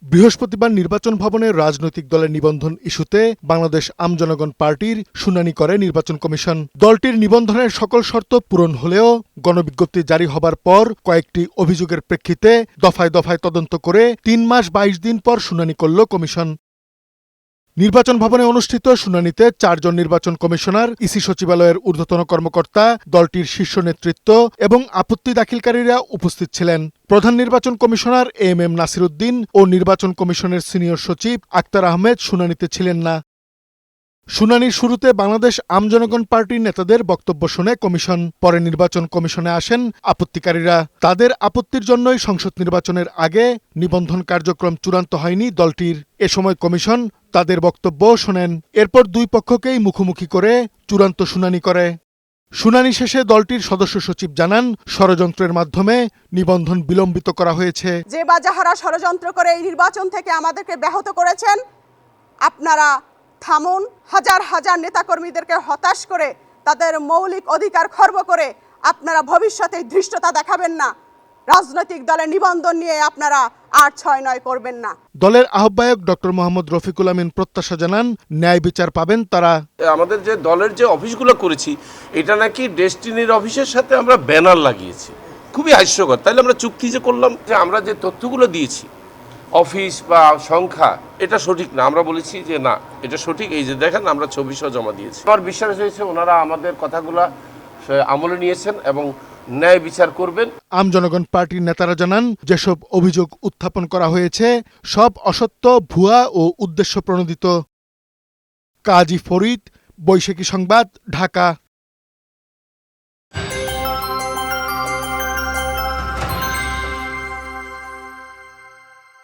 বৃহস্পতিবার নির্বাচন ভবনে রাজনৈতিক দলের নিবন্ধন ইস্যুতে বাংলাদেশ আমজনগণ পার্টির শুনানি করে নির্বাচন কমিশন। দলটির নিবন্ধনের সকল শর্ত পূরণ হলেও গণবিজ্ঞপ্তি জারি হবার পর কয়েকটি অভিযোগের প্রেক্ষিতে দফায় দফায় তদন্ত করে ৩ মাস ২২ দিন পর শুনানি করল কমিশন। নির্বাচন ভবনে অনুষ্ঠিত শুনানিতে ৪ জন নির্বাচন কমিশনার, ইসি সচিবালয়ের ঊর্ধ্বতন কর্মকর্তা, দলটির শীর্ষ নেতৃত্ব এবং আপত্তি দাখিলকারীরা উপস্থিত ছিলেন। প্রধান নির্বাচন কমিশনার এম নাসির উদ্দিন ও নির্বাচন কমিশনের সিনিয়র সচিব আক্তার আহমেদ শুনানিতে ছিলেন না। শুনানির শুরুতে বাংলাদেশ আমজনগণ পার্টির নেতাদের বক্তব্য শুনে কমিশন। পরে নির্বাচন কমিশনে আসেন আপত্তিকারীরা। তাদের আপত্তির জন্যই সংসদ নির্বাচনের আগে নিবন্ধন কার্যক্রম চূড়ান্ত হয়নি দলটির। এ সময় কমিশন তাদের বক্তব্য শোনেন। এরপর দুই পক্ষকেই মুখোমুখি করে চূড়ান্ত শুনানি করে। শুনানি শেষে দলটির সদস্য সচিব জানান, ষড়যন্ত্রের মাধ্যমে নিবন্ধন বিলম্বিত করা হয়েছে। যে বা যাহারা ষড়যন্ত্র করে এই নির্বাচন থেকে আমাদেরকে ব্যাহত করেছেন, আপনারা থামুন। হাজার হাজার নেতাকর্মীদেরকে হতাশ করে তাদের মৌলিক অধিকার খর্ব করে আপনারা ভবিষ্যতে ধৃষ্টতা দেখাবেন না। রাজনৈতিক দলের নিবন্ধন নিয়ে আপনারা ৮-৬-৯ করবেন না। দলের আহ্বায়ক ডক্টর মোহাম্মদ রফিকুল আমিন প্রত্যাশা জানান, ন্যায় বিচার পাবেন তারা। আমাদের যে দলের যে অফিসগুলো করেছি, এটা নাকি ডেস্টিনির অফিসের সাথে আমরা ব্যানার লাগিয়েছি। খুবই হাস্যকর। তাইলে আমরা চুক্তি যে করলাম যে আমরা যে তথ্যগুলো দিয়েছি অফিস বা সংখ্যা, এটা সঠিক না। আমরা বলেছি যে না, এটা সঠিক, এই যে দেখেন আমরা ছবি সহ জমা দিয়েছি। আমার বিশ্বাস হয়েছে ওনারা আমাদের কথাগুলো আমলে নিয়েছেন এবং ন্যায় বিচার করবেন। আমজনগণ পার্টির নেতারা জানান, যেসব অভিযোগ উত্থাপন করা হয়েছে সব অসত্য, ভুয়া ও উদ্দেশ্য প্রণোদিত। কাজী ফরিদ, বৈশাখী সংবাদ, ঢাকা।